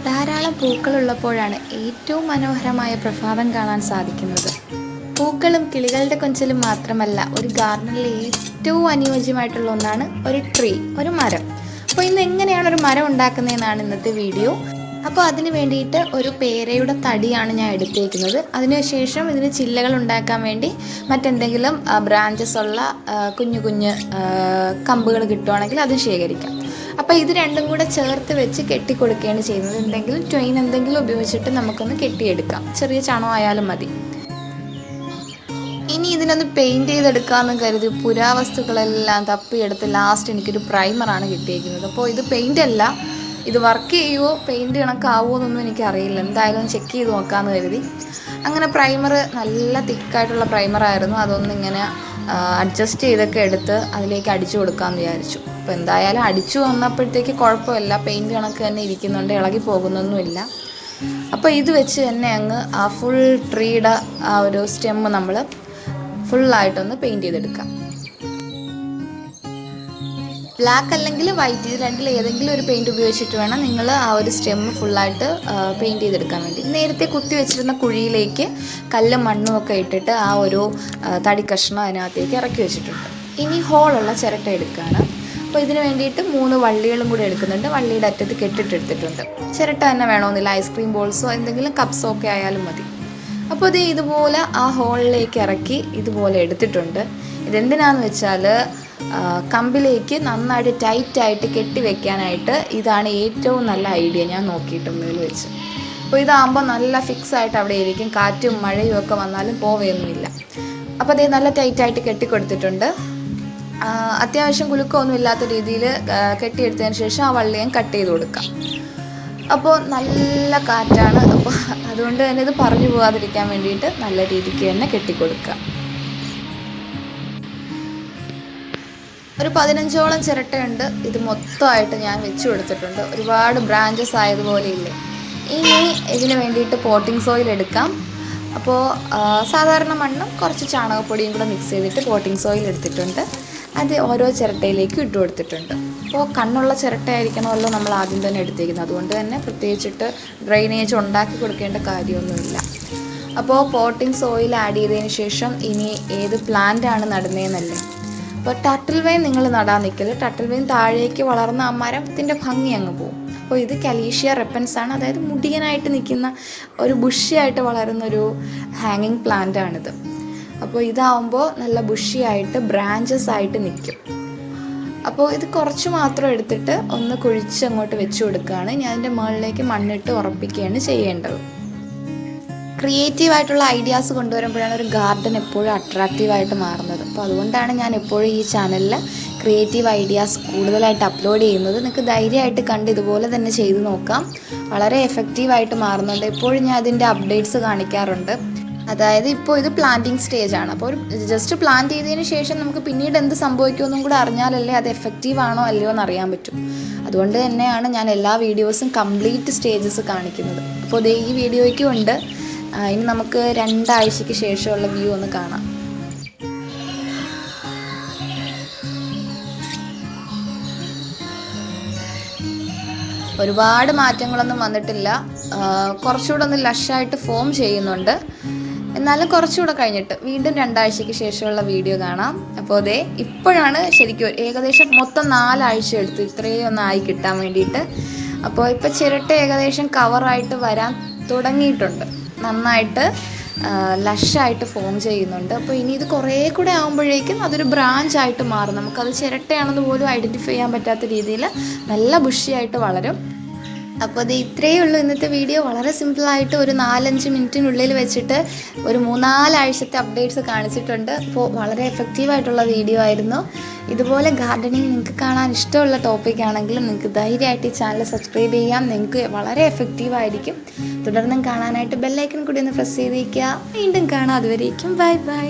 ധാരാളം പൂക്കളുള്ളപ്പോഴാണ് ഏറ്റവും മനോഹരമായ പ്രഭാതം കാണാൻ സാധിക്കുന്നത്. പൂക്കളും കിളികളുടെ കൊഞ്ചലും മാത്രമല്ല, ഒരു ഗാർഡനിൽ ഏറ്റവും അനുയോജ്യമായിട്ടുള്ള ഒന്നാണ് ഒരു ട്രീ, ഒരു മരം. അപ്പോൾ ഇന്ന് എങ്ങനെയാണ് ഒരു മരം ഉണ്ടാക്കുന്നതെന്നാണ് ഇന്നത്തെ വീഡിയോ. അപ്പോൾ അതിന് വേണ്ടിയിട്ട് ഒരു പേരയുടെ തടിയാണ് ഞാൻ എടുത്തേക്കുന്നത്. അതിനുശേഷം ഇതിന് ചില്ലകൾ ഉണ്ടാക്കാൻ വേണ്ടി മറ്റെന്തെങ്കിലും ബ്രാഞ്ചസ് ഉള്ള കുഞ്ഞു കുഞ്ഞ് കമ്പുകൾ കിട്ടുവാണെങ്കിൽ അത് ശേഖരിക്കാം. അപ്പോൾ ഇത് രണ്ടും കൂടെ ചേർത്ത് വെച്ച് കെട്ടിക്കൊടുക്കുകയാണ് ചെയ്യുന്നത്. എന്തെങ്കിലും ഉപയോഗിച്ചിട്ട് നമുക്കൊന്ന് കെട്ടിയെടുക്കാം. ചെറിയ ചണം ആയാലും മതി. ഇനി ഇതിനൊന്ന് പെയിൻറ്റ് ചെയ്തെടുക്കാമെന്ന് കരുതി പുരാവസ്തുക്കളെല്ലാം തപ്പിയെടുത്ത് ലാസ്റ്റ് എനിക്കൊരു പ്രൈമറാണ് കിട്ടിയിരിക്കുന്നത്. അപ്പോൾ ഇത് പെയിൻ്റ് അല്ല, ഇത് വർക്ക് ചെയ്യുമോ പെയിൻറ്റ് കണക്കാവുമോ എന്നൊന്നും എനിക്കറിയില്ല. എന്തായാലും ചെക്ക് ചെയ്ത് നോക്കാമെന്ന് കരുതി അങ്ങനെ പ്രൈമർ, നല്ല തിക്കായിട്ടുള്ള പ്രൈമറായിരുന്നു. അതൊന്നിങ്ങനെ അഡ്ജസ്റ്റ് ചെയ്തൊക്കെ എടുത്ത് അതിലേക്ക് അടിച്ചു കൊടുക്കാമെന്ന് വിചാരിച്ചു. അപ്പോൾ എന്തായാലും അടിച്ചു വന്നപ്പോഴത്തേക്ക് കുഴപ്പമില്ല, പെയിൻറ്റ് കണക്ക് തന്നെ ഇരിക്കുന്നുണ്ട്, ഇളകി പോകുന്നൊന്നുമില്ല. അപ്പോൾ ഇത് വെച്ച് തന്നെ അങ്ങ് ആ ഫുൾ ട്രീയുടെ ആ ഒരു സ്റ്റെമ്മ് നമ്മൾ ഫുള്ളായിട്ടൊന്ന് പെയിൻറ്റ് ചെയ്തെടുക്കാം. ബ്ലാക്ക് അല്ലെങ്കിൽ വൈറ്റ്, ഇത് രണ്ടിൽ ഏതെങ്കിലും ഒരു പെയിൻറ്റ് ഉപയോഗിച്ചിട്ട് വേണം നിങ്ങൾ ആ ഒരു സ്റ്റെമ്മ് ഫുള്ളായിട്ട് പെയിൻറ്റ് ചെയ്തെടുക്കാൻ വേണ്ടി. നേരത്തെ കുത്തി വെച്ചിരുന്ന കുഴിയിലേക്ക് കല്ലും മണ്ണും ഒക്കെ ഇട്ടിട്ട് ആ ഒരു തടി കഷ്ണം അതിനകത്തേക്ക് ഇറക്കി വെച്ചിട്ടുണ്ട്. ഇനി ഹോളുള്ള ചിരട്ട എടുക്കുകയാണ്. അപ്പോൾ ഇതിന് വേണ്ടിയിട്ട് 3 വള്ളികളും കൂടി എടുക്കുന്നുണ്ട്. വള്ളിയുടെ അറ്റത്ത് കെട്ടിട്ടെടുത്തിട്ടുണ്ട്. ചിരട്ട തന്നെ വേണമെന്നില്ല, ഐസ്ക്രീം ബോൾസോ എന്തെങ്കിലും കപ്സോ ഒക്കെ ആയാലും മതി. അപ്പോൾ ഇത് ഇതുപോലെ ആ ഹോളിലേക്ക് ഇറക്കി ഇതുപോലെ എടുത്തിട്ടുണ്ട്. ഇതെന്തിനാന്ന് വെച്ചാൽ കമ്പിലേക്ക് നന്നായിട്ട് ടൈറ്റായിട്ട് കെട്ടി വെക്കാനായിട്ട് ഇതാണ് ഏറ്റവും നല്ല ഐഡിയ ഞാൻ നോക്കിയിട്ടുണ്ട് ഇതിൽ വെച്ച്. അപ്പോൾ ഇതാകുമ്പോൾ നല്ല ഫിക്സായിട്ട് അവിടെ ഇരിക്കും, കാറ്റും മഴയും ഒക്കെ വന്നാലും പോവുകയൊന്നുമില്ല. അപ്പോൾ അതേ നല്ല ടൈറ്റായിട്ട് കെട്ടിക്കൊടുത്തിട്ടുണ്ട്. അത്യാവശ്യം കുലുക്കമൊന്നും ഇല്ലാത്ത രീതിയിൽ കെട്ടിയെടുത്തതിന് ശേഷം ആ വള്ളി ഞാൻ കട്ട് ചെയ്ത് കൊടുക്കാം. അപ്പോൾ നല്ല കാറ്റാണ്, അപ്പോൾ അതുകൊണ്ട് തന്നെ ഇത് പറഞ്ഞു പോകാതിരിക്കാൻ വേണ്ടിയിട്ട് നല്ല രീതിക്ക് തന്നെ കെട്ടിക്കൊടുക്കുക. ഒരു 15ഓളം ചിരട്ടയുണ്ട്. ഇത് മൊത്തമായിട്ട് ഞാൻ വെച്ച് കൊടുത്തിട്ടുണ്ട്. ഒരുപാട് ബ്രാഞ്ചസ് ആയതുപോലെ ഇല്ലേ. ഇനി ഇതിന് വേണ്ടിയിട്ട് പോട്ടിംഗ് സോയിൽ എടുക്കാം. അപ്പോൾ സാധാരണ മണ്ണും കുറച്ച് ചാണകപ്പൊടിയും കൂടെ മിക്സ് ചെയ്തിട്ട് പോട്ടിംഗ് സോയിൽ എടുത്തിട്ടുണ്ട്. അത് ഓരോ ചിരട്ടയിലേക്കും ഇട്ട് കൊടുത്തിട്ടുണ്ട്. അപ്പോൾ കണ്ണുള്ള ചിരട്ടയായിരിക്കണമല്ലോ നമ്മൾ ആദ്യം തന്നെ എടുത്തേക്കുന്നത്. അതുകൊണ്ട് തന്നെ പ്രത്യേകിച്ചിട്ട് ഡ്രെയിനേജ് ഉണ്ടാക്കി കൊടുക്കേണ്ട കാര്യമൊന്നുമില്ല. അപ്പോൾ പോട്ടിംഗ് സോയിൽ ആഡ് ചെയ്തതിന് ശേഷം ഇനി ഏത് പ്ലാന്റാണ് നടുന്നതെന്നല്ലേ. അപ്പോൾ ടർട്ടിൽ വെയിൻ നിങ്ങൾ നടാൻ നിൽക്കല്. ടർട്ടിൽ വെയിൻ താഴേക്ക് വളർന്ന ആ മരത്തിൻ്റെ ഭംഗി അങ്ങ് പോകും. അപ്പോൾ ഇത് കലീഷ്യ റെപ്പൻസ് ആണ്, അതായത് മുടിയനായിട്ട് നിൽക്കുന്ന ഒരു ബുഷിയായിട്ട് വളരുന്നൊരു ഹാങ്ങിങ് പ്ലാന്റ് ആണിത്. അപ്പോൾ ഇതാവുമ്പോൾ നല്ല ബുഷിയായിട്ട് ബ്രാഞ്ചസ് ആയിട്ട് നിൽക്കും. അപ്പോൾ ഇത് കുറച്ച് മാത്രം എടുത്തിട്ട് ഒന്ന് കുഴിച്ച് അങ്ങോട്ട് വെച്ച് കൊടുക്കുകയാണ്. ഞാൻ അതിൻ്റെ മുകളിലേക്ക് മണ്ണിട്ട് ഉറപ്പിക്കുകയാണ് ചെയ്യേണ്ടത്. ക്രിയേറ്റീവായിട്ടുള്ള ഐഡിയാസ് കൊണ്ടുവരുമ്പോഴാണ് ഒരു ഗാർഡൻ എപ്പോഴും അട്രാക്റ്റീവായിട്ട് മാറുന്നത്. അപ്പോൾ അതുകൊണ്ടാണ് ഞാൻ എപ്പോഴും ഈ ചാനലിൽ ക്രിയേറ്റീവ് ഐഡിയാസ് കൂടുതലായിട്ട് അപ്ലോഡ് ചെയ്യുന്നത്. നിങ്ങൾക്ക് ധൈര്യമായിട്ട് കണ്ട് ഇതുപോലെ തന്നെ ചെയ്ത് നോക്കാം. വളരെ എഫക്റ്റീവായിട്ട് മാറുന്നുണ്ട്. എപ്പോഴും ഞാൻ അതിൻ്റെ അപ്ഡേറ്റ്സ് കാണിക്കാറുണ്ട്. അതായത് ഇപ്പോൾ ഇത് പ്ലാന്റിങ് സ്റ്റേജാണ്. അപ്പോൾ ജസ്റ്റ് പ്ലാന്റ് ചെയ്തതിന് ശേഷം നമുക്ക് പിന്നീട് എന്ത് സംഭവിക്കുമെന്നും കൂടെ അറിഞ്ഞാലല്ലേ അത് എഫക്റ്റീവ് ആണോ അല്ലയോ എന്ന് അറിയാൻ പറ്റും. അതുകൊണ്ട് തന്നെയാണ് ഞാൻ എല്ലാ വീഡിയോസും കംപ്ലീറ്റ് സ്റ്റേജസ് കാണിക്കുന്നത്. അപ്പോൾ ഇത് ഈ വീഡിയോയ്ക്കും ഉണ്ട്. ഇനി നമുക്ക് 2 ആഴ്ചയ്ക്ക് ശേഷമുള്ള വ്യൂ ഒന്ന് കാണാം. ഒരുപാട് മാറ്റങ്ങളൊന്നും വന്നിട്ടില്ല. കുറച്ചുകൂടെ ഒന്ന് ലഷായിട്ട് ഫോം ചെയ്യുന്നുണ്ട്. എന്നാലും കുറച്ചുകൂടെ കഴിഞ്ഞിട്ട് വീണ്ടും 2 ആഴ്ചയ്ക്ക് ശേഷമുള്ള വീഡിയോ കാണാം. അപ്പോൾ അതേ ഇപ്പോഴാണ് ശരിക്കും ഏകദേശം മൊത്തം 4 ആഴ്ച എടുത്തു ഇത്രയും ഒന്നായി കിട്ടാൻ വേണ്ടിയിട്ട്. അപ്പോൾ ഇപ്പോൾ ചിരട്ട ഏകദേശം കവറായിട്ട് വരാൻ തുടങ്ങിയിട്ടുണ്ട്. നന്നായിട്ട് ലഷായിട്ട് ഫോം ചെയ്യുന്നുണ്ട്. അപ്പോൾ ഇനി ഇത് കുറേ കൂടെ ആകുമ്പോഴേക്കും അതൊരു ബ്രാഞ്ചായിട്ട് മാറും. നമുക്കത് ചിരട്ടയാണെന്ന് പോലും ഐഡൻറ്റിഫൈ ചെയ്യാൻ പറ്റാത്ത രീതിയിൽ നല്ല ബുഷിയായിട്ട് വളരും. അപ്പോൾ അത് ഇത്രയേ ഉള്ളൂ ഇന്നത്തെ വീഡിയോ. വളരെ സിമ്പിളായിട്ട് ഒരു 4-5 മിനിറ്റിനുള്ളിൽ വെച്ചിട്ട് ഒരു 3-4 ആഴ്ചത്തെ അപ്ഡേറ്റ്സ് കാണിച്ചിട്ടുണ്ട്. അപ്പോൾ വളരെ എഫക്റ്റീവായിട്ടുള്ള വീഡിയോ ആയിരുന്നു. ഇതുപോലെ ഗാർഡനിങ് നിങ്ങൾക്ക് കാണാൻ ഇഷ്ടമുള്ള ടോപ്പിക് ആണെങ്കിലും നിങ്ങൾക്ക് ധൈര്യമായിട്ട് ഈ ചാനൽ സബ്സ്ക്രൈബ് ചെയ്യാം. നിങ്ങൾക്ക് വളരെ എഫക്റ്റീവായിരിക്കും. തുടർന്നും കാണാനായിട്ട് ബെല്ലൈക്കൺ കൂടി ഒന്ന് പ്രസ് ചെയ്തേക്കുക. വീണ്ടും കാണാം. അതുവരേക്കും ബൈ ബൈ.